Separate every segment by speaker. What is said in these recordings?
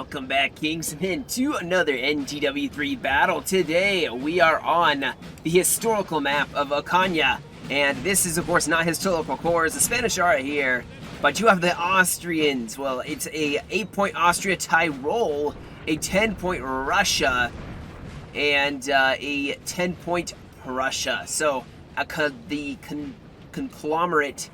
Speaker 1: welcome back, Kingston, to another NTW3 battle. Today, we are on the historical map of Ocaña, and this is, of course, not historical cores. The Spanish are here, but you have the Austrians. Well, it's a 8-point Austria-Tyrol, a 10-point Russia, and a 10-point Prussia. So, the conglomerate,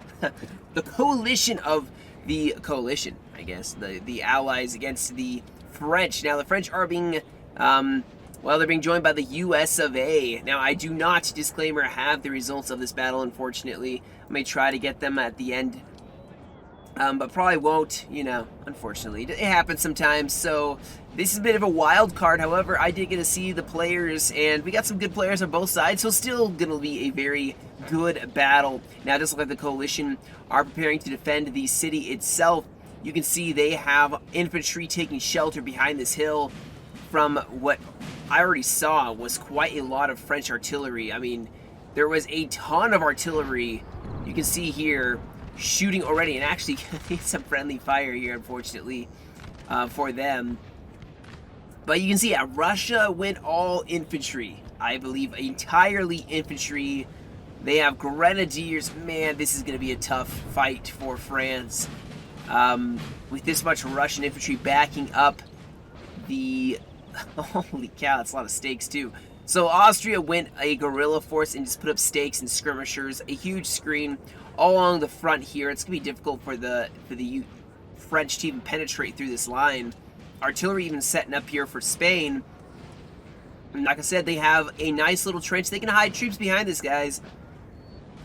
Speaker 1: the coalition of the coalition, I guess, the allies against the French. Now, the French are being, well, they're being joined by the US of A. Now, I do not, disclaimer, have the results of this battle, unfortunately. I may try to get them at the end, but probably won't, you know, unfortunately. It happens sometimes, so this is a bit of a wild card. However, I did get to see the players, and we got some good players on both sides, so still going to be a very good battle. Now, it does look like the coalition are preparing to defend the city itself. You can see they have infantry taking shelter behind this hill from what I already saw was quite a lot of French artillery. I mean, there was a ton of artillery you can see here shooting already, and actually some friendly fire here, unfortunately, for them. But you can see, Russia went all infantry. I believe entirely infantry. They have grenadiers. Man, this is going to be a tough fight for France. With this much Russian infantry backing up the... Holy cow, that's a lot of stakes too. So Austria went a guerrilla force and just put up stakes and skirmishers. A huge screen all along the front here. It's going to be difficult for the French to even penetrate through this line. Artillery even setting up here for Spain. And like I said, they have a nice little trench. They can hide troops behind this, guys.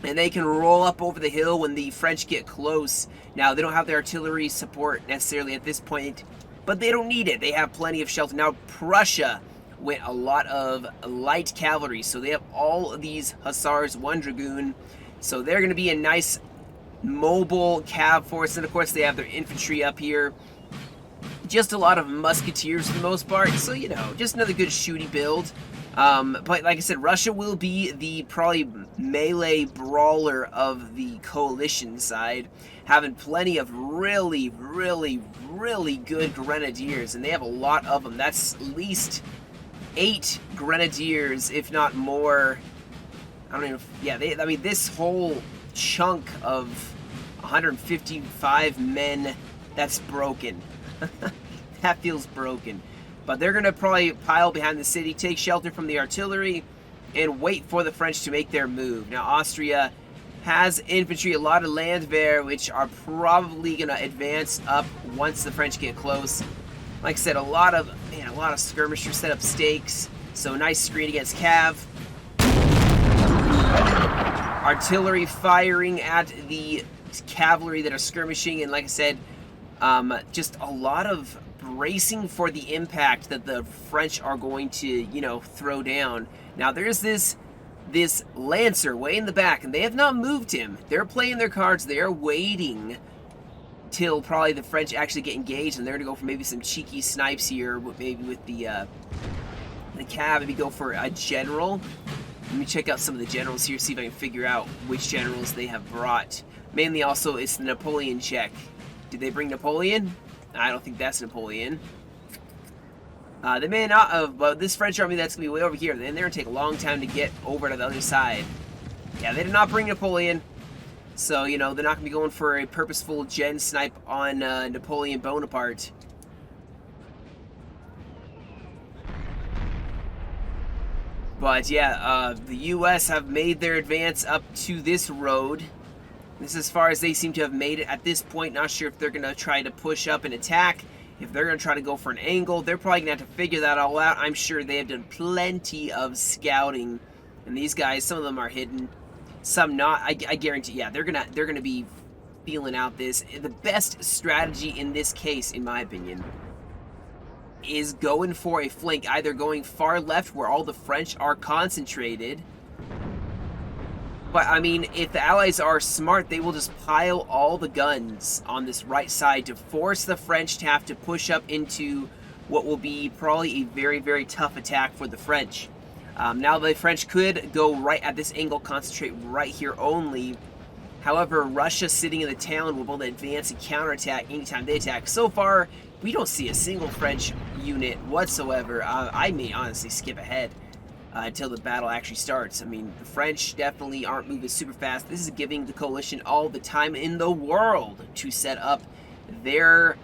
Speaker 1: And they can roll up over the hill when the French get close. Now, they don't have the artillery support necessarily at this point, but they don't need it. They have plenty of shelter. Now, Prussia went a lot of light cavalry, so they have all of these hussars, 1 dragoon. So they're going to be a nice mobile cav force. And, of course, they have their infantry up here. Just a lot of musketeers for the most part. So, you know, just another good shooty build. But like I said, Russia will be the probably melee brawler of the coalition side, having plenty of really, really, really good grenadiers, and they have a lot of them. That's at least 8 grenadiers, if not more. I don't even, yeah, I mean, this whole chunk of 155 men, that's broken. That feels broken. But they're going to probably pile behind the city, take shelter from the artillery, and wait for the French to make their move. Now, Austria has infantry, a lot of Landwehr, which are probably going to advance up once the French get close. Like I said, a lot of skirmishers set up stakes. So, nice screen against Cav. Artillery firing at the cavalry that are skirmishing. And like I said, just a lot of bracing for the impact that the French are going to, you know, throw down. Now, there's this Lancer way in the back, and they have not moved him. They're playing their cards. They are waiting till probably the French actually get engaged, and they're going to go for maybe some cheeky snipes here, maybe with the cav, maybe go for a general. Let me check out some of the generals here, see if I can figure out which generals they have brought. Mainly also, it's the Napoleon check. Did they bring Napoleon? I don't think that's Napoleon. They may not have, but this French army that's going to be way over here, then they're going to take a long time to get over to the other side. Yeah, they did not bring Napoleon. So, you know, they're not going to be going for a purposeful gen snipe on Napoleon Bonaparte. But, yeah, the U.S. have made their advance up to this road. This is as far as they seem to have made it at this point. Not sure if they're going to try to push up and attack. If they're going to try to go for an angle, they're probably going to have to figure that all out. I'm sure they have done plenty of scouting. And these guys, some of them are hidden, some not. I guarantee, yeah, they're gonna be feeling out this. The best strategy in this case, in my opinion, is going for a flank. Either going far left where all the French are concentrated. But, I mean, if the Allies are smart, they will just pile all the guns on this right side to force the French to have to push up into what will be probably a very, very tough attack for the French. Now, the French could go right at this angle, concentrate right here only. However, Russia sitting in the town will be able to advance and counterattack anytime they attack. So far, we don't see a single French unit whatsoever. I may honestly skip ahead until the battle actually starts. I mean, the French definitely aren't moving super fast. This is giving the coalition all the time in the world to set up their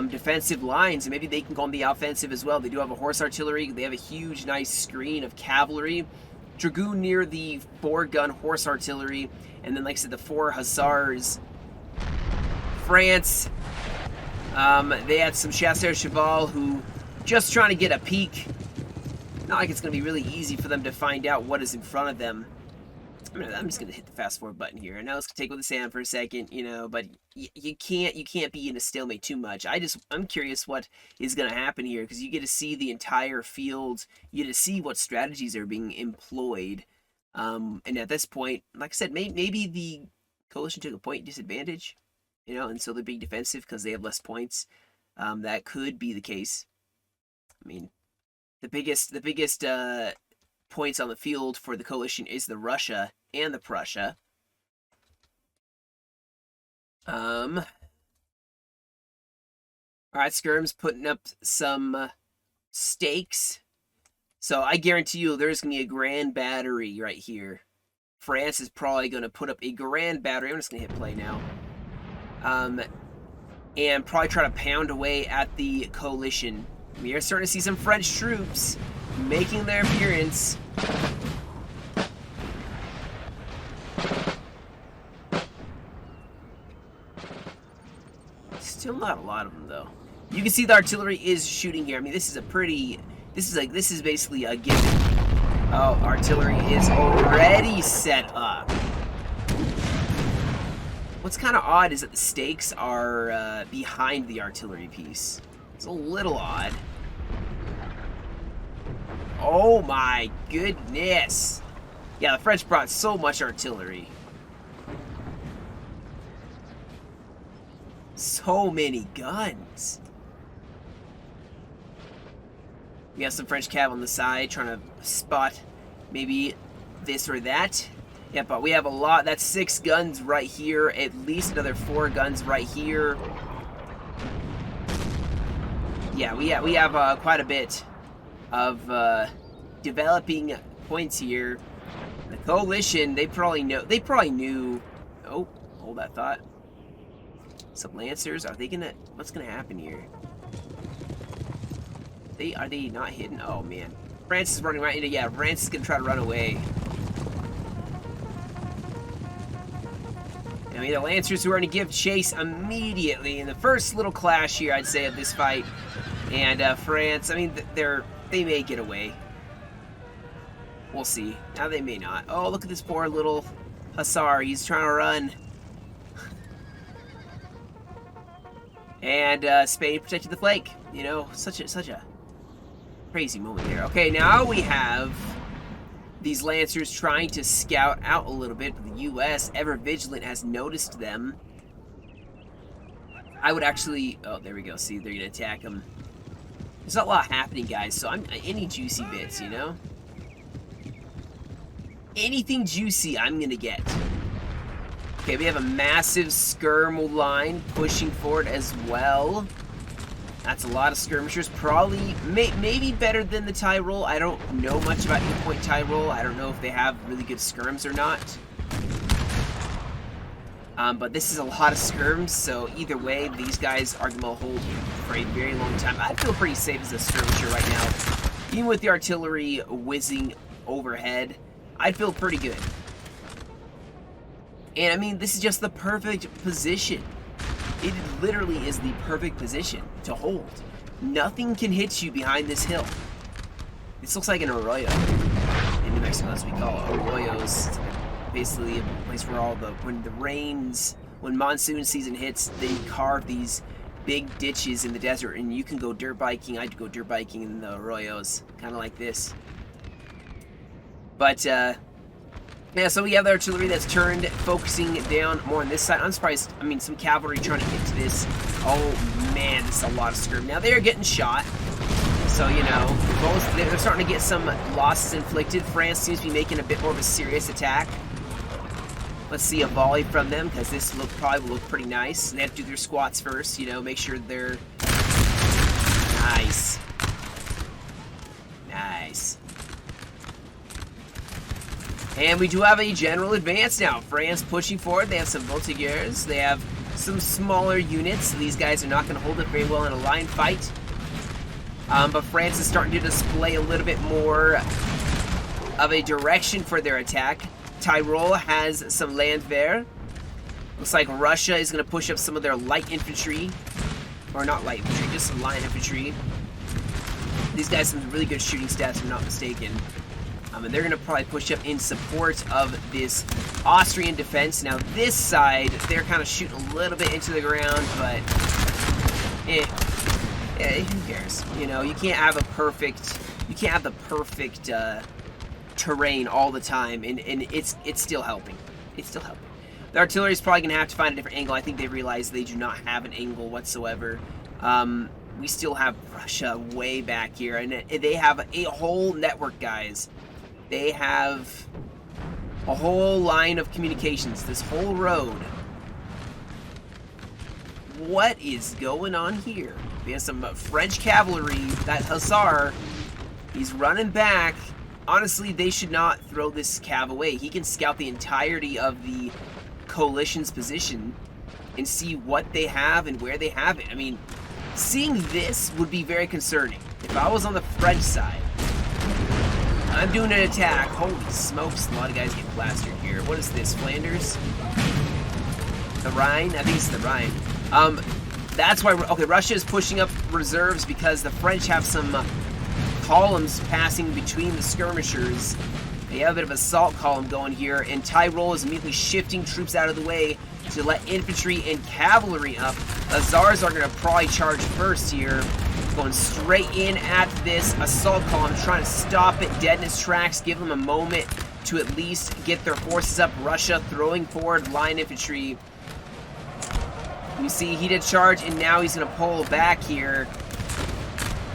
Speaker 1: defensive lines, and maybe they can go on the offensive as well. They do have a horse artillery. They have a huge, nice screen of cavalry. Dragoon near the 4-gun horse artillery, and then, like I said, the 4 hussars. France, they had some chasseurs cheval who just trying to get a peek. Not like it's going to be really easy for them to find out what is in front of them. I'm just going to hit the fast forward button here. I know it's going to take with the sand for a second, you know, but you can't be in a stalemate too much. I'm curious what is going to happen here, because you get to see the entire field. You get to see what strategies are being employed. And at this point, like I said, maybe the coalition took a point disadvantage, you know, and so they're being defensive because they have less points. That could be the case. I mean, the biggest points on the field for the coalition is the Russia and the Prussia. Alright, Skirm's putting up some stakes. So I guarantee you there's going to be a grand battery right here. France is probably going to put up a grand battery. I'm just going to hit play now. And probably try to pound away at the coalition. We are starting to see some French troops making their appearance. Still not a lot of them, though. You can see the artillery is shooting here. I mean, this is basically a given. Oh, artillery is already set up. What's kind of odd is that the stakes are behind the artillery piece. It's a little odd. Oh my goodness. Yeah, the French brought so much artillery. So many guns. We have some French cav on the side trying to spot maybe this or that. Yeah, but we have a lot. That's 6 guns right here. At least another 4 guns right here. Yeah, we have quite a bit of developing points here. The coalition, they probably knew. Oh, hold that thought. Some lancers, what's gonna happen here? Are they not hidden? Oh man, France is running right into. Yeah, France is gonna try to run away. I mean, the lancers who are gonna give chase immediately in the first little clash here, I'd say, of this fight. And France, I mean, they may get away. We'll see. Now they may not. Oh, look at this poor little hussar. He's trying to run. And Spain protected the flank. You know, such a crazy moment there. Okay, now we have these lancers trying to scout out a little bit. The U.S., ever vigilant, has noticed them. I would actually... Oh, there we go. See, they're going to attack them. There's not a lot happening, guys, so any juicy bits, you know? Anything juicy, I'm going to get. Okay, we have a massive skirm line pushing forward as well. That's a lot of skirmishers. Probably, maybe better than the Tyrol. I don't know much about 8-point Tyrol. I don't know if they have really good skirms or not. But this is a lot of skirms, so either way, these guys are going to hold for a very long time. I feel pretty safe as a skirmisher right now. Even with the artillery whizzing overhead, I feel pretty good. And I mean, this is just the perfect position. It literally is the perfect position to hold. Nothing can hit you behind this hill. This looks like an arroyo. In New Mexico, that's what we call it. Arroyos. Basically a place where when monsoon season hits, they carve these big ditches in the desert, and you can go dirt biking. I'd go dirt biking in the arroyos, kind of like this. But yeah, so we have the artillery that's turned, focusing down more on this side. I'm surprised. I mean, some cavalry trying to get to this. Oh man, this is a lot of skirm. Now they are getting shot, so you know, they're starting to get some losses inflicted. France seems to be making a bit more of a serious attack. Let's see a volley from them, because this probably will look pretty nice. They have to do their squats first, you know, make sure they're And we do have a general advance now. France pushing forward. They have some voltigeurs. They have some smaller units. These guys are not going to hold it very well in a line fight. But France is starting to display a little bit more of a direction for their attack. Tyrol has some landwehr. Looks like Russia is going to push up some of their light infantry. Or not light infantry, just some line infantry. These guys have some really good shooting stats, if I'm not mistaken. And they're going to probably push up in support of this Austrian defense. Now this side, they're kind of shooting a little bit into the ground, but who cares? You know, you can't have the perfect terrain all the time, and it's still helping. It's still helping. The artillery is probably going to have to find a different angle. I think they realize they do not have an angle whatsoever. We still have Russia way back here, and they have a whole network, guys. They have a whole line of communications, this whole road. What is going on here? We have some French cavalry. That hussar, he's running back. Honestly, they should not throw this cav away. He can scout the entirety of the coalition's position and see what they have and where they have it. I mean, seeing this would be very concerning. If I was on the French side, I'm doing an attack. Holy smokes, a lot of guys get plastered here. What is this, Flanders? The Rhine? I think it's the Rhine. That's why, okay, Russia is pushing up reserves because the French have some columns passing between the skirmishers. They have a bit of assault column going here, and Tyrol is immediately shifting troops out of the way to let infantry and cavalry up. The Tsars are going to probably charge first here, going straight in at this assault column, trying to stop it dead in its tracks, give them a moment to at least get their forces up. Russia throwing forward line infantry. You see, he did charge, and now he's going to pull back here.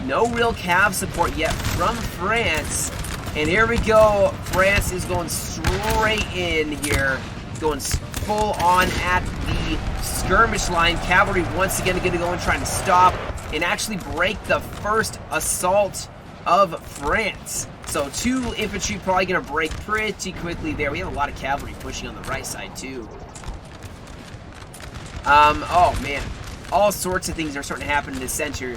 Speaker 1: No real cav support yet from France. And here we go. France is going straight in here. Going full on at the skirmish line. Cavalry once again going to go and trying to stop and actually break the first assault of France. So 2 infantry probably going to break pretty quickly there. We have a lot of cavalry pushing on the right side too. Oh man. All sorts of things are starting to happen in the center.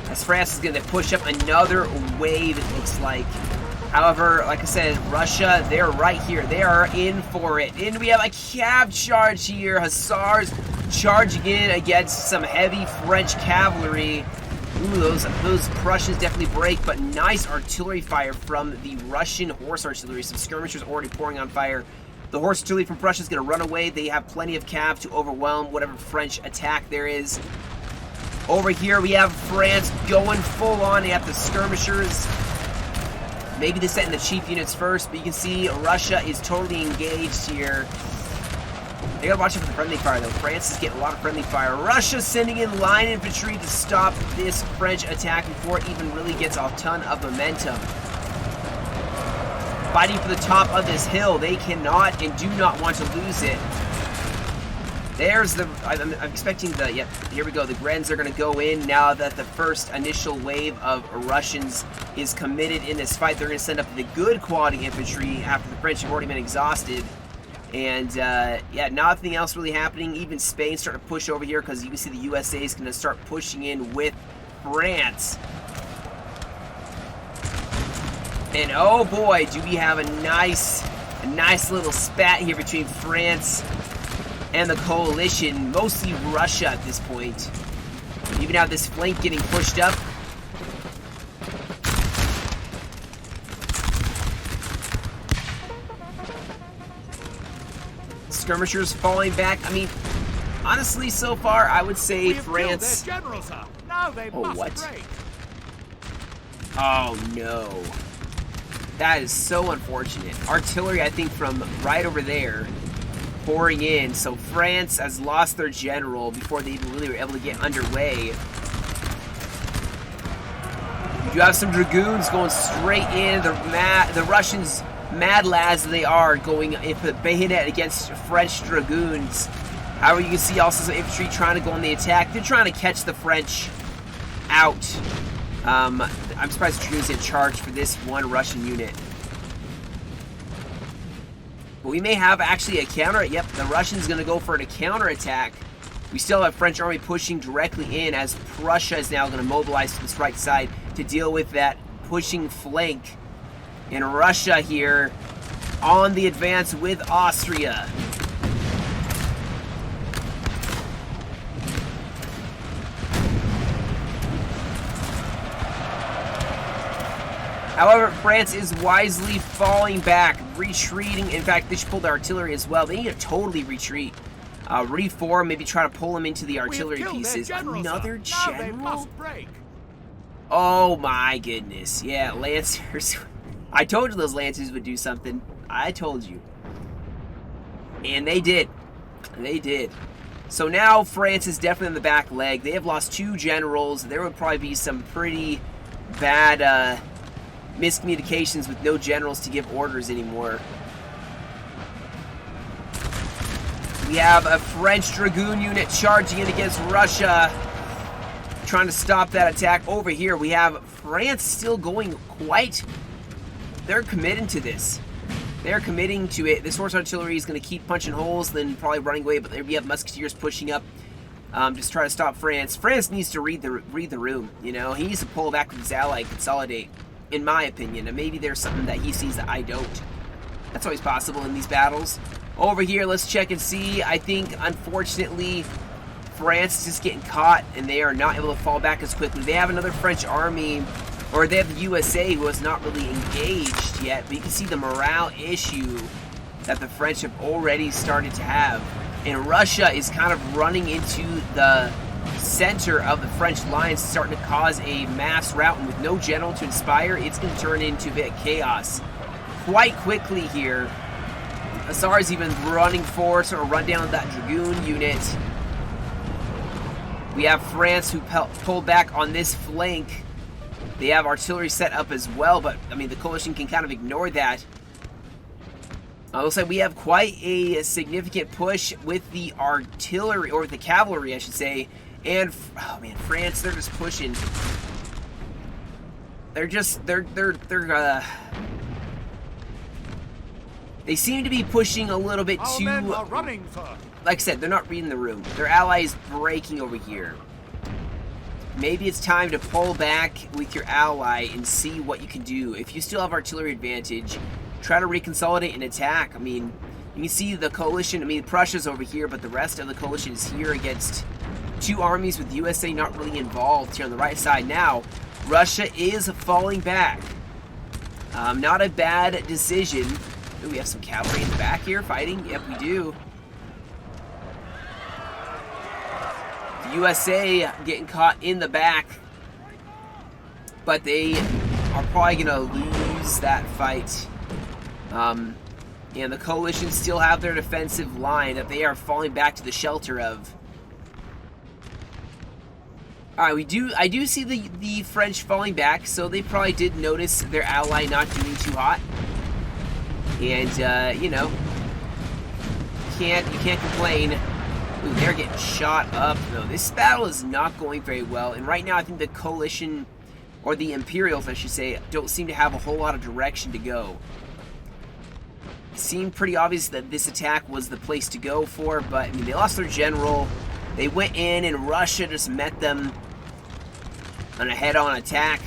Speaker 1: As France is going to push up another wave, it looks like. However, like I said, Russia, they're right here. They are in for it. And we have a cav charge here. Hussars charging in against some heavy French cavalry. Ooh, those Prussians definitely break, but nice artillery fire from the Russian horse artillery. Some skirmishers already pouring on fire. The horse artillery from Prussia is going to run away. They have plenty of cav to overwhelm whatever French attack there is. Over here we have France going full on. They have the skirmishers. Maybe they sent in the chief units first, but you can see Russia is totally engaged here. They gotta watch out for the friendly fire though. France is getting a lot of friendly fire. Russia sending in line infantry to stop this French attack before it even really gets a ton of momentum. Fighting for the top of this hill. They cannot and do not want to lose it. There's the, I'm expecting the, yep, here we go. The Grens are going to go in now that the first initial wave of Russians is committed in this fight. They're going to send up the good quality infantry after the French have already been exhausted. And, yeah, nothing else really happening. Even Spain starting to push over here because you can see the USA is going to start pushing in with France. And, oh boy, do we have a nice little spat here between France and the coalition, mostly Russia at this point. You even have this flank getting pushed up. Skirmishers falling back. I mean, honestly, so far, I would say France... Oh, what? Oh, no. That is so unfortunate. Artillery, I think, from right over there pouring in. So France has lost their general before they even really were able to get underway. You do have some dragoons going straight in. The Russians, mad lads they are, going with a bayonet against French dragoons. However, you can see also some infantry trying to go on the attack. They're trying to catch the French out. I'm surprised the dragoons didn't charge for this one Russian unit. But we may have actually a counter. Yep, the Russians going to go for a counterattack. We still have French army pushing directly in as Prussia is now going to mobilize to this right side to deal with that pushing flank. And Russia here on the advance with Austria. However, France is wisely falling back, retreating. In fact, they should pull the artillery as well. They need to totally retreat. Reform, maybe try to pull them into the artillery pieces. Another general? Oh my goodness. Yeah, Lancers. I told you those Lancers would do something. I told you. And they did. They did. So now France is definitely in the back leg. They have lost 2 generals. There would probably be some pretty bad miscommunications with no generals to give orders anymore. We have a French Dragoon unit charging in against Russia, trying to stop that attack. Over here, we have France still going quite... They're committing to this. They're committing to it. This horse artillery is going to keep punching holes, then probably running away, but we have musketeers pushing up. Just try to stop France. France needs to read the room, you know? He needs to pull back with his ally, consolidate, in my opinion. And maybe there's something that he sees that I don't. That's always possible in these battles. Over here, let's check and see. I think, unfortunately, France is just getting caught, and they are not able to fall back as quickly. They have another French army, or they have the USA, who is not really engaged yet. But you can see the morale issue that the French have already started to have. And Russia is kind of running into the center of the French lines, starting to cause a mass rout. And with no general to inspire, it's going to turn into a bit of chaos quite quickly here. Hussars even running forward, sort of run down that Dragoon unit. We have France who pulled back on this flank. They have artillery set up as well, but I mean the coalition can kind of ignore that. Looks like we have quite a significant push with the artillery, or the cavalry, I should say. And oh man, France, they're just pushing. They seem to be pushing a little bit too... Like I said, they're not reading the room. Their ally is breaking over here. Maybe it's time to pull back with your ally and see what you can do. If you still have artillery advantage, try to reconsolidate and attack. I mean, you can see the coalition. I mean, Prussia's over here, but the rest of the coalition is here against 2 armies with USA not really involved here on the right side. Now, Russia is falling back. Not a bad decision. Ooh, we have some cavalry in the back here fighting. Yep, we do. The USA getting caught in the back. But they are probably going to lose that fight. And the coalition still have their defensive line that they are falling back to the shelter of. Alright, I do see the French falling back, so they probably did notice their ally not doing too hot. And, you know, you can't complain. Ooh, they're getting shot up, though. This battle is not going very well. And right now, I think the coalition, or the Imperials, I should say, don't seem to have a whole lot of direction to go. It seemed pretty obvious that this attack was the place to go for, but, I mean, they lost their general. They went in, and Russia just met them on a head-on attack.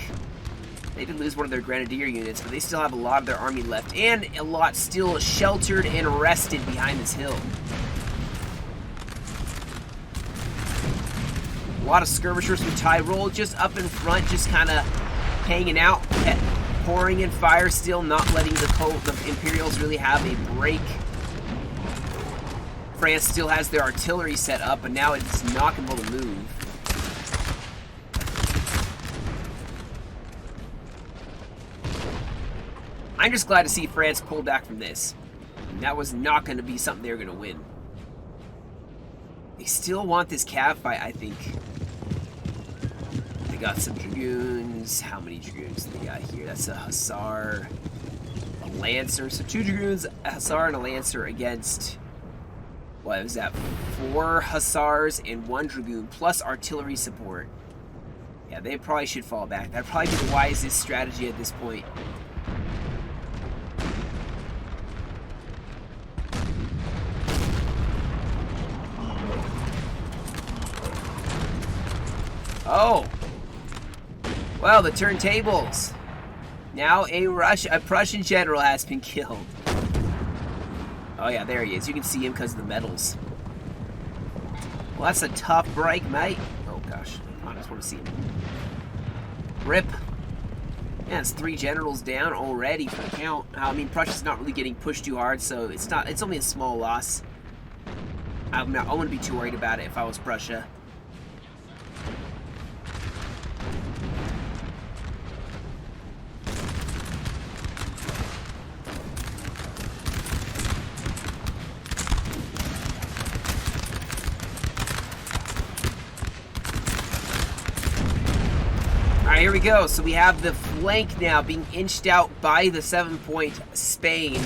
Speaker 1: They did lose one of their grenadier units, but they still have a lot of their army left, and a lot still sheltered and rested behind this hill. A lot of skirmishers from Tyrol just up in front, just kind of hanging out, pouring in fire still, not letting the Imperials really have a break. France still has their artillery set up, but now it's not going to be able to move. I'm just glad to see France pull back from this. And that was not going to be something they were going to win. They still want this cav fight, I think. They got some dragoons. How many dragoons do they got here? That's a hussar, a lancer. So 2 dragoons, a hussar, and a lancer against... What was that? 4 hussars and 1 dragoon, plus artillery support. Yeah, they probably should fall back. That'd probably be the wisest strategy at this point. Oh. Well, the turntables. Now a Prussian general has been killed. Oh yeah, there he is. You can see him because of the medals. Well, that's a tough break, mate. Oh gosh, I just want to see him. Rip. Yeah, it's 3 generals down already for the count. I mean, Prussia's not really getting pushed too hard, so it's only a small loss. I wouldn't be too worried about it if I was Prussia. Alright, here we go. So we have the flank now being inched out by the 7-point Spain.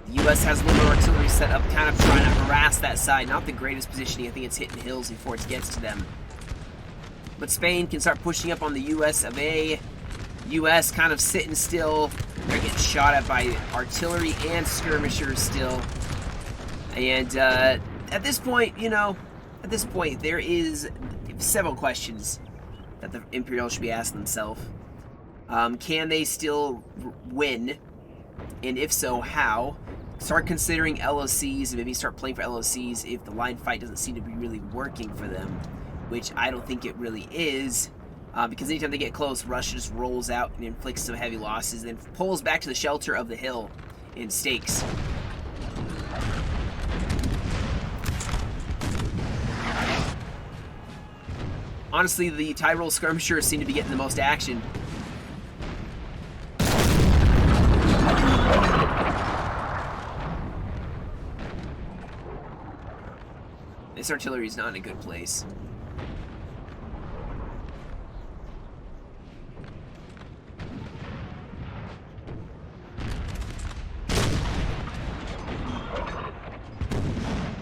Speaker 1: The U.S. has a little artillery set up, kind of trying to harass that side. Not the greatest positioning. I think it's hitting hills before it gets to them. But Spain can start pushing up on the U.S. of A. U.S. kind of sitting still. They're getting shot at by artillery and skirmishers still. And at this point, you know, there is several questions that the Imperials should be asking themselves. Can they still win? And if so, how? Start considering LOCs and maybe start playing for LOCs if the line fight doesn't seem to be really working for them, which I don't think it really is, because anytime they get close, Russia just rolls out and inflicts some heavy losses, then pulls back to the shelter of the hill in stakes. Honestly, the Tyrol skirmishers seem to be getting the most action. This artillery is not in a good place.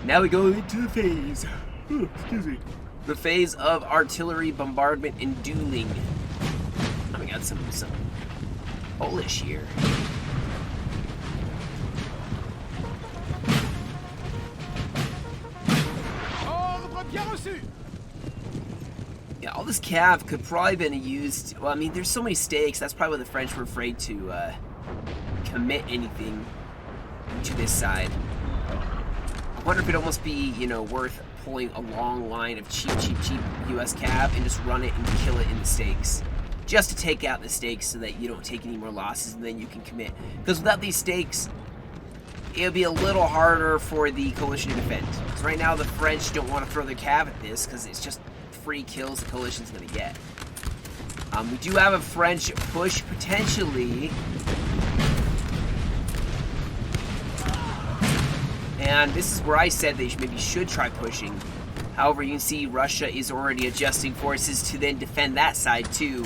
Speaker 1: Now we go into the phase. Excuse me. The phase of artillery bombardment and dueling. Oh, we got some Polish here. Yeah, all this cav could probably been used. Well, I mean, there's so many stakes. That's probably why the French were afraid to commit anything to this side. I wonder if it'd almost be, you know, worth pulling a long line of cheap U.S. cav and just run it and kill it in the stakes. Just to take out the stakes so that you don't take any more losses and then you can commit. Because without these stakes, it'll be a little harder for the coalition to defend. Because right now the French don't want to throw their cav at this because it's just free kills the coalition's going to get. We do have a French push potentially. And this is where I said they maybe should try pushing. However, you can see Russia is already adjusting forces to then defend that side too.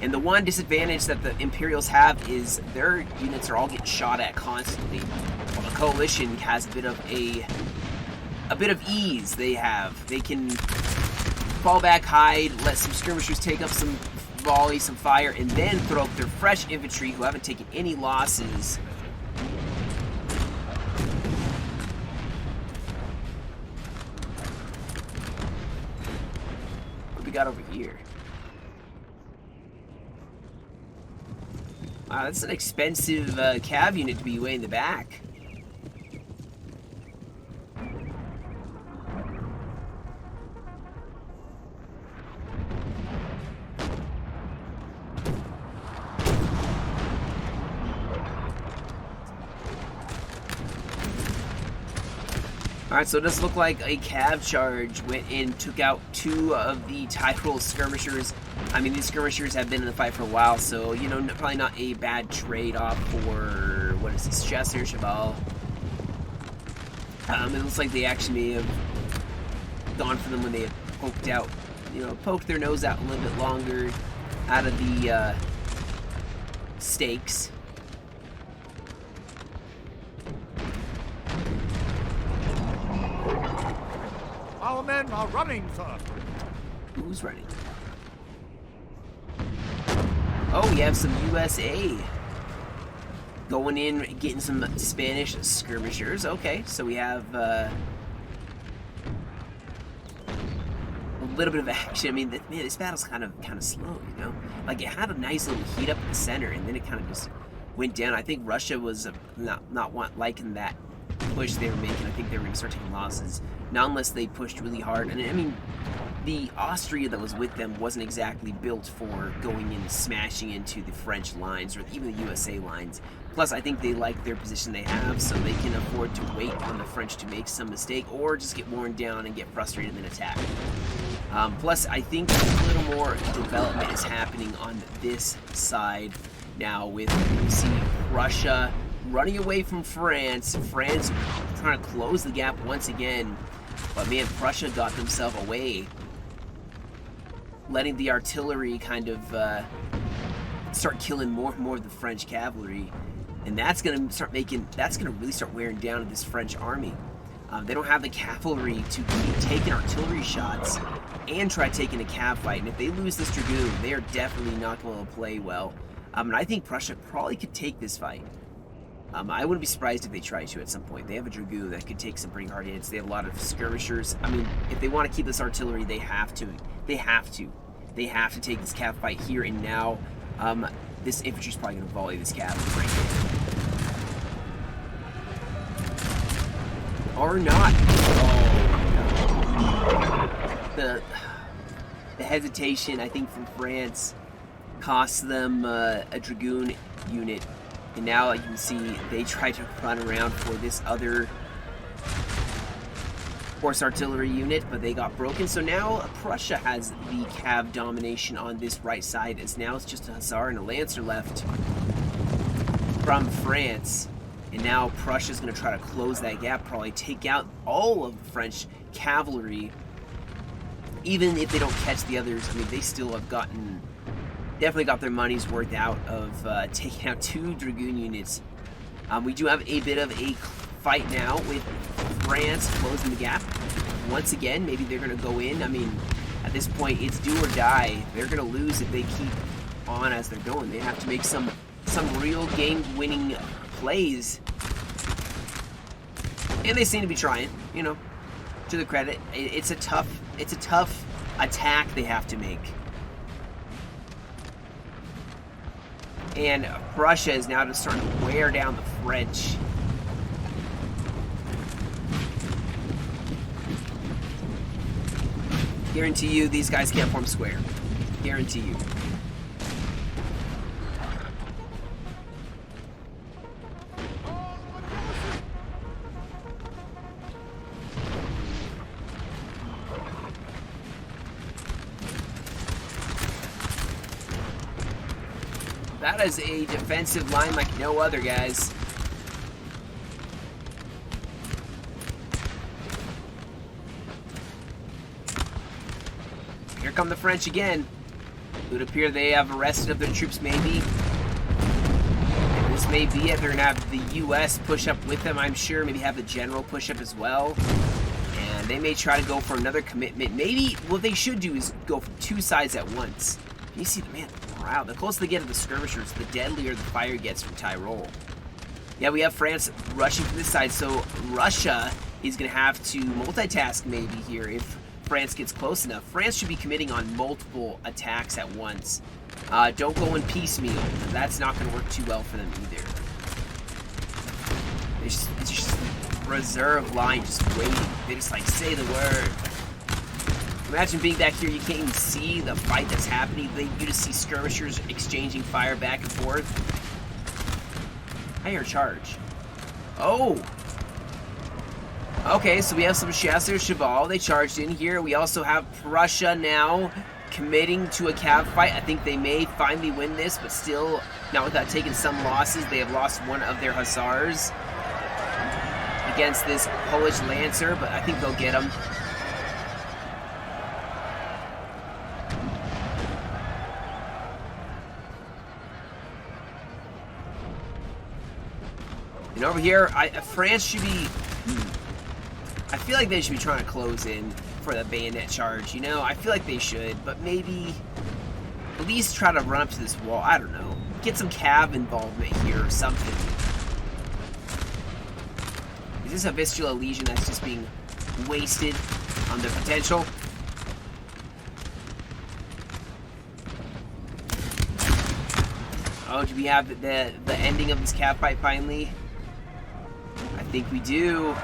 Speaker 1: And the one disadvantage that the Imperials have is their units are all getting shot at constantly. While the coalition has a bit of ease. They can fall back, hide, let some skirmishers take up some volley, some fire, and then throw up their fresh infantry who haven't taken any losses. Got over here. Wow, that's an expensive cav unit to be way in the back. Alright, so it does look like a cav charge went in, took out 2 of the Tyrol skirmishers. I mean, these skirmishers have been in the fight for a while, so, you know, probably not a bad trade-off for, what is this, Chasseur Cheval. It looks like they actually may have gone for them when they had poked out, you know, poked their nose out a little bit longer out of the stakes.
Speaker 2: Our men are running, sir.
Speaker 1: Who's running? Oh, we have some USA going in, getting some Spanish skirmishers. Okay, so we have a little bit of action. I mean, man, this battle's kind of slow, you know? Like, it had a nice little heat up in the center, and then it kind of just went down. I think Russia was not liking that push they were making. I think they were going to start taking losses, not unless they pushed really hard. And I mean, the Austria that was with them wasn't exactly built for going in and smashing into the French lines or even the USA lines. Plus, I think they like their position they have, so they can afford to wait on the French to make some mistake or just get worn down and get frustrated and then attack. Plus, I think a little more development is happening on this side now with, you see, Russia running away from France. France trying to close the gap once again. But man, Prussia got themselves away, letting the artillery kind of start killing more and more of the French cavalry. And that's going to really start wearing down this French army. They don't have the cavalry to keep taking artillery shots and try taking a cav fight. And if they lose this dragoon, they are definitely not going to play well. And I think Prussia probably could take this fight. I wouldn't be surprised if they try to at some point. They have a dragoon that could take some pretty hard hits. They have a lot of skirmishers. I mean, if they want to keep this artillery, they have to. They have to take this cav fight here and now. This infantry's probably going to volley this cav right here. Or not. Oh, no. The hesitation, I think, from France costs them a dragoon unit. And now you can see they try to run around for this other horse artillery unit, but they got broken. So now Prussia has the cav domination on this right side, as now it's just a hussar and a lancer left from France. And now Prussia's going to try to close that gap, probably take out all of the French cavalry. Even if they don't catch the others, I mean, they still have definitely got their money's worth out of taking out 2 dragoon units. We do have a bit of a fight now with France closing the gap. Once again, maybe they're going to go in. I mean, at this point, it's do or die. They're going to lose if they keep on as they're going. They have to make some real game-winning plays. And they seem to be trying, you know, to the credit. It's a tough attack they have to make. And Prussia is now just starting to wear down the French. Guarantee you these guys can't form square. Guarantee you. That is a defensive line like no other, guys. Here come the French again. It would appear they have arrested of their troops, maybe. And this may be it. They're going to have the U.S. push up with them, I'm sure. Maybe have the general push up as well. And they may try to go for another commitment. Maybe what they should do is go from 2 sides at once. You see the man. Wow, the closer they get to the skirmishers, the deadlier the fire gets from Tyrol. Yeah, we have France rushing from this side, so Russia is going to have to multitask maybe here if France gets close enough. France should be committing on multiple attacks at once. Don't go in piecemeal. That's not going to work too well for them either. It's just reserve line just waiting. They just like say the word. Imagine being back here, you can't even see the fight that's happening. You just see skirmishers exchanging fire back and forth. I hear a charge. Oh! Okay, so we have some Chasseurs Cheval. They charged in here. We also have Prussia now committing to a cav fight. I think they may finally win this, but still, not without taking some losses. They have lost one of their hussars against this Polish lancer, but I think they'll get him. And over here, France should be... I feel like they should be trying to close in for the bayonet charge, you know? I feel like they should, but maybe at least try to run up to this wall. I don't know. Get some cav involvement here or something. Is this a Vistula Legion that's just being wasted on their potential? Oh, do we have the ending of this cav fight finally? I think we do.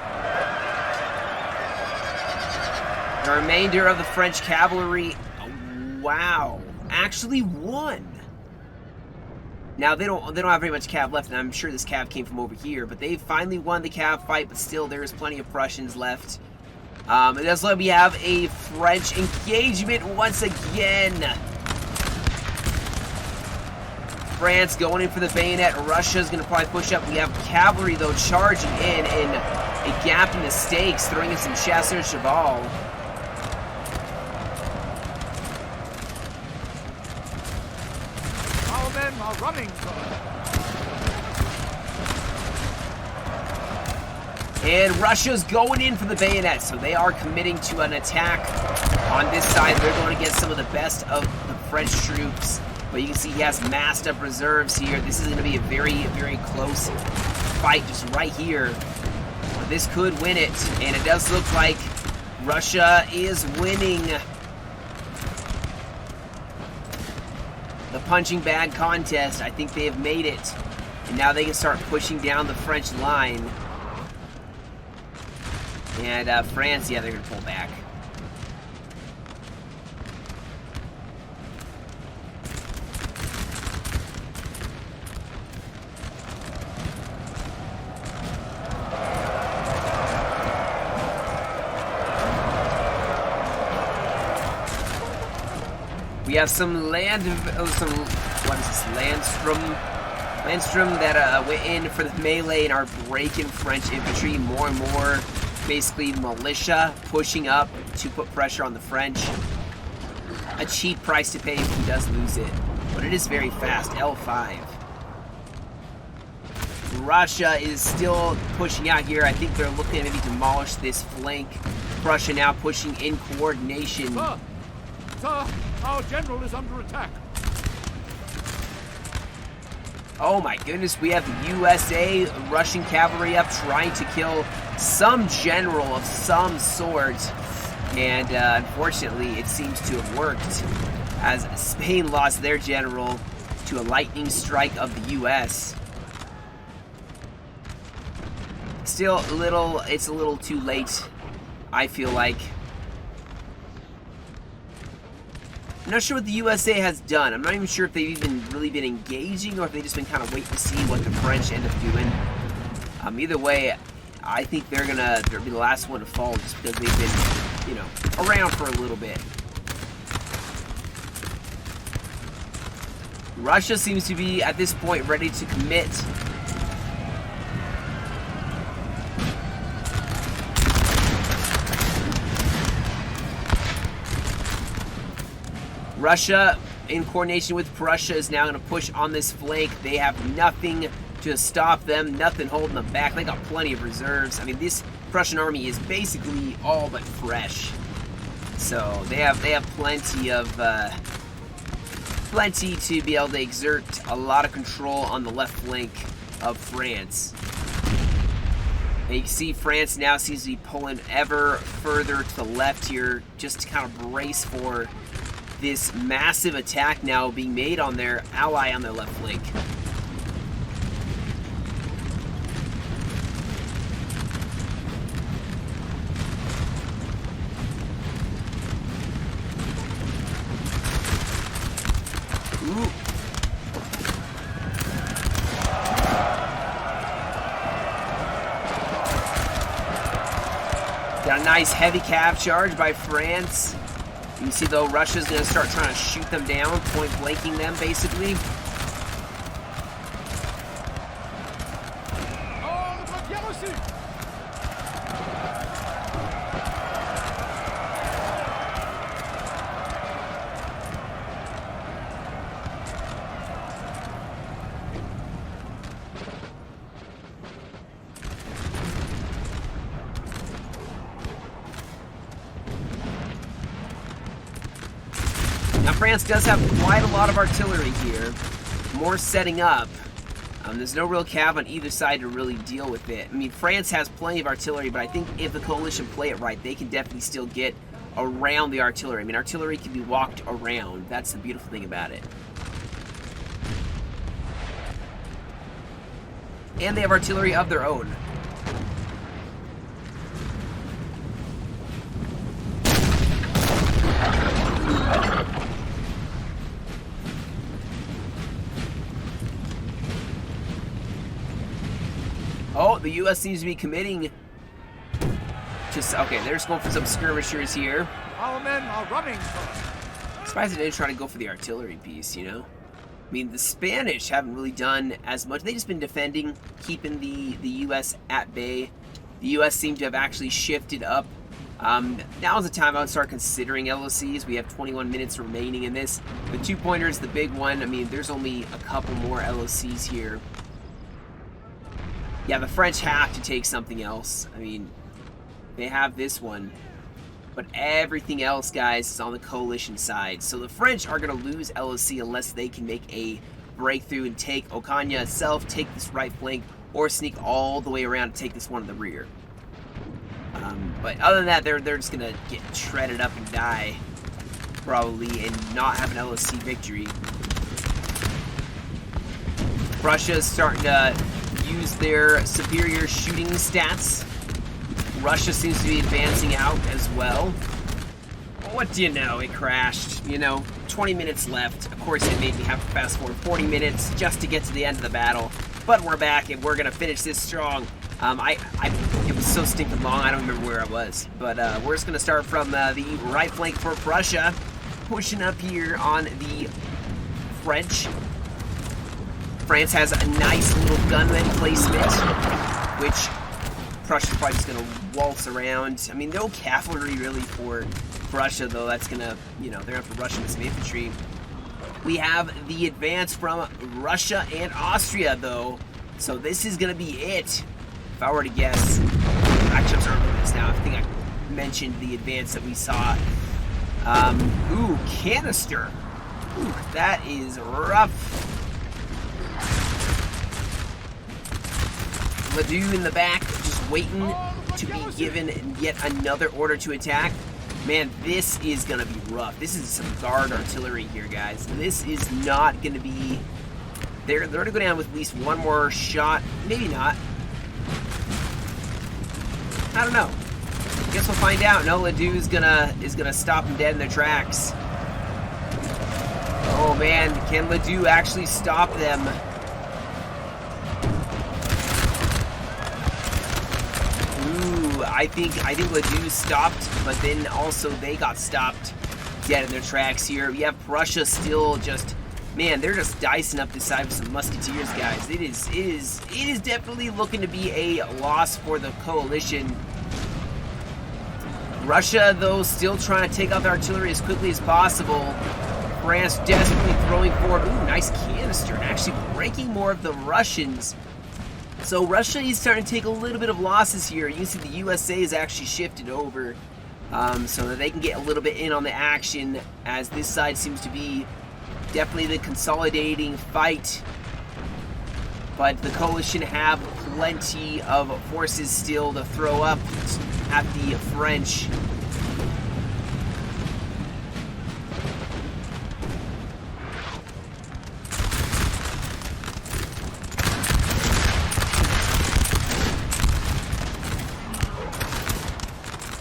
Speaker 1: The remainder of the French cavalry, wow, actually won. Now they don't have very much cav left, and I'm sure this cav came from over here, but they finally won the cav fight, but still there is plenty of Prussians left. It does look like we have a French engagement once again. France going in for the bayonet. Russia's going to probably push up. We have cavalry, though, charging in a gap in the stakes, throwing in some chasseurs cheval.
Speaker 2: Our men are running, sir.
Speaker 1: And Russia's going in for the bayonet, so they are committing to an attack on this side. They're going to get some of the best of the French troops. But you can see he has massed up reserves here. This is going to be a very, very close fight just right here. But this could win it, and it does look like Russia is winning the punching bag contest. I think they have made it, and now they can start pushing down the French line. And France, yeah, they're going to pull back. We have some what is this, Landstrom that went in for the melee and are breaking French infantry more and more. Basically, militia pushing up to put pressure on the French. A cheap price to pay if he does lose it, but it is very fast. L5. Russia is still pushing out here. I think they're looking to maybe demolish this flank. Prussia now pushing in coordination.
Speaker 2: Sir, our general is under attack.
Speaker 1: Oh my goodness, we have the USA Russian cavalry up trying to kill some general of some sort. And unfortunately, it seems to have worked, as Spain lost their general to a lightning strike of the US. Still it's a little too late, I feel like. I'm not sure what the USA has done. I'm not even sure if they've even really been engaging or if they've just been kind of waiting to see what the French end up doing. Either way, I think they'll be the last one to fall just because they've been, you know, around for a little bit. Russia seems to be, at this point, ready to commit. Russia, in coordination with Prussia, is now going to push on this flank. They have nothing to stop them, nothing holding them back. They got plenty of reserves. I mean, this Prussian army is basically all but fresh. So they have plenty to be able to exert a lot of control on the left flank of France. And you can see France now seems to be pulling ever further to the left here, just to kind of brace for this massive attack now being made on their ally on their left flank. Ooh. Got a nice heavy cav charge by France. You can see, though, Russia's going to start trying to shoot them down, point blanking them, basically. Now, France does have quite a lot of artillery here. More setting up. There's no real cav on either side to really deal with it. I mean, France has plenty of artillery, but I think if the coalition play it right, they can definitely still get around the artillery. I mean, artillery can be walked around. That's the beautiful thing about it. and they have artillery of their own. Oh, the U.S. seems to be committing. Just okay, they're just going for some skirmishers here.
Speaker 2: Our men are running.
Speaker 1: Surprised they didn't try to go for the artillery piece, you know? I mean, the Spanish haven't really done as much. They've just been defending, keeping the U.S. at bay. The U.S. seem to have actually shifted up. Now is the time I would start considering LOCs. We have 21 minutes remaining in this. The 2-pointer is the big one. I mean, there's only a couple more LOCs here. Yeah, the French have to take something else. I mean, they have this one. But everything else, guys, is on the coalition side. So the French are going to lose LOC unless they can make a breakthrough and take Ocaña itself, take this right flank, or sneak all the way around to take this one in the rear. But other than that, they're just going to get shredded up and die, probably, and not have an LOC victory. Russia's starting to use their superior shooting stats. Russia seems to be advancing out as well. What do you know? It crashed. You know, 20 minutes left. Of course, it made me have to fast forward 40 minutes just to get to the end of the battle. But we're back, and we're going to finish this strong. It was so stinking long, I don't remember where I was. But we're just going to start from the right flank for Prussia. Pushing up here on the French. France has a nice little gunman placement, which Prussia's probably just going to waltz around. I mean, no cavalry really for Prussia, though. That's going to, you know, they're going to have to rush into some infantry. We have the advance from Russia and Austria, though. So this is going to be it, if I were to guess. Actually, I'm starting to look at this now. I think I mentioned the advance that we saw. Ooh, canister. Ooh, that is rough. Ledoux in the back, just waiting to be given yet another order to attack. Man, this is going to be rough. This is some guard artillery here, guys. This is not going to be... They're going to go down with at least one more shot. Maybe not. I don't know. Guess we'll find out. No, Ledoux is gonna stop them dead in their tracks. Oh man, can Ledoux actually stop them? Ooh, I think Ledoux stopped, but then also they got stopped dead in their tracks here. We have Prussia still just, man, they're just dicing up the side with some musketeers, guys. It is definitely looking to be a loss for the coalition. Russia, though, still trying to take out the artillery as quickly as possible. France desperately throwing forward. Ooh, nice canister, and actually breaking more of the Russians. So Russia is starting to take a little bit of losses here. You can see the USA is actually shifted over so that they can get a little bit in on the action, as this side seems to be definitely the consolidating fight. But the coalition have plenty of forces still to throw up at the French.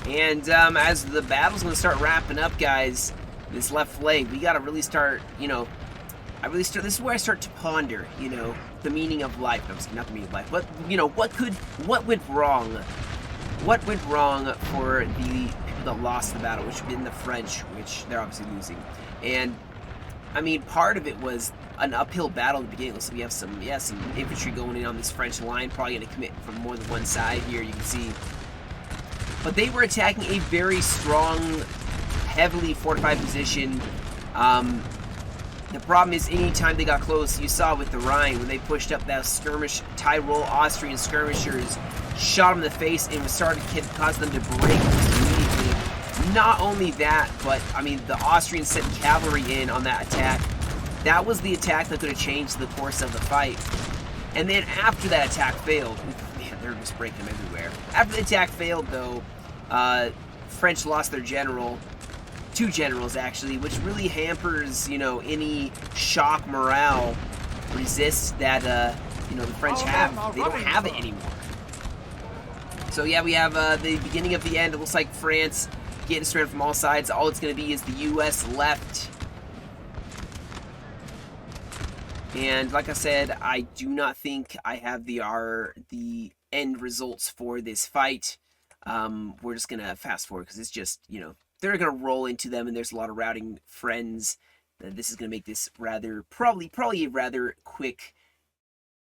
Speaker 1: And as the battle's going to start wrapping up, guys, this left flank, we got to really start, you know, this is where I start to ponder, you know, the meaning of life. No, not the meaning of life, but, you know, what went wrong? What went wrong for the people that lost the battle, which have been the French, which they're obviously losing. And, I mean, part of it was an uphill battle at the beginning. So we have some infantry going in on this French line, probably going to commit from more than one side here, you can see. But they were attacking a very strong, heavily fortified position. The problem is, anytime they got close, you saw with the Rhine, when they pushed up that skirmish, Tyrol Austrian skirmishers, shot them in the face, and started to cause them to break immediately. Not only that, but, I mean, the Austrians sent cavalry in on that attack. That was the attack that could have changed the course of the fight. And then after that attack failed, man, they're just breaking them everywhere. After the attack failed, though, French lost their general. 2 generals, actually, which really hampers, you know, any shock morale resist that you know, the French have. They don't have it anymore. So yeah, we have the beginning of the end. It looks like France getting straight from all sides. All it's going to be is the U.S. left. And like I said, I do not think I have the end results for this fight. We're just going to fast forward because it's just, you know, they're going to roll into them and there's a lot of routing friends. This is going to make this probably a rather quick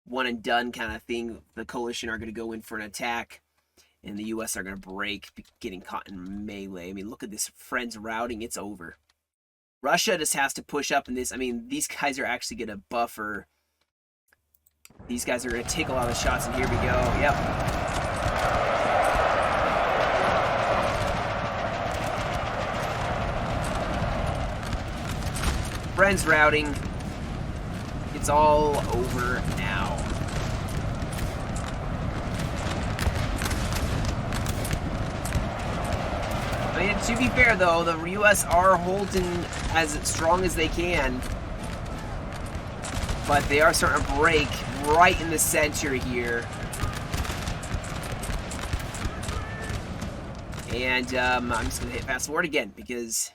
Speaker 1: one and done kind of thing. The coalition are going to go in for an attack and the U.S. are going to break, getting caught in melee. I mean, look at this friends routing. It's over. Russia just has to push up in this. I mean, these guys are actually going to buffer. These guys are going to take a lot of shots, and here we go. Yep. Friends routing. It's all over now. I mean, to be fair, though, the U.S. are holding as strong as they can. But they are starting to break right in the center here. And I'm just going to hit fast forward again because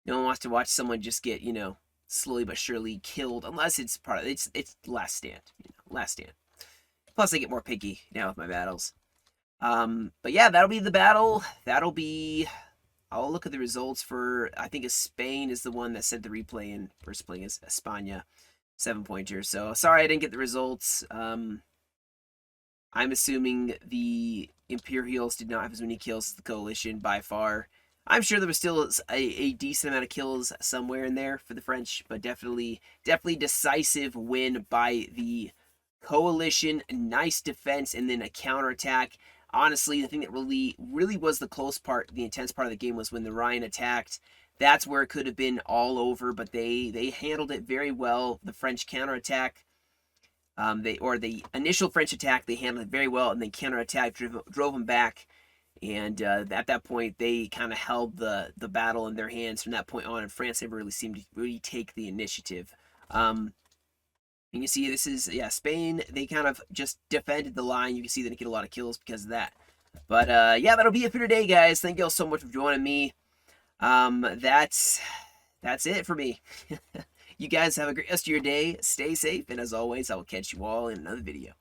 Speaker 1: no one wants to watch someone just get, you know, slowly but surely killed. Unless it's part of it's last stand. You know, last stand. Plus, I get more picky now with my battles. But yeah, that'll be the battle. That'll be... I'll look at the results for... I think Spain is the one that sent the replay in versus playing as España. 7-pointer. So, sorry I didn't get the results. I'm assuming the Imperials did not have as many kills as the Coalition by far. I'm sure there was still a decent amount of kills somewhere in there for the French, but definitely decisive win by the Coalition. Nice defense and then a counterattack. Honestly, the thing that really was the close part, the intense part of the game was when the Rhine attacked. That's where it could have been all over, but they handled it very well. The French counterattack, the initial French attack, they handled it very well, and then counterattack drove them back. And at that point, they kind of held the battle in their hands from that point on, and France never really seemed to really take the initiative. And you see, this is, yeah, Spain, they kind of just defended the line. You can see they didn't get a lot of kills because of that. But, yeah, that'll be it for today, guys. Thank you all so much for joining me. That's it for me. You guys have a great rest of your day. Stay safe, and as always, I will catch you all in another video.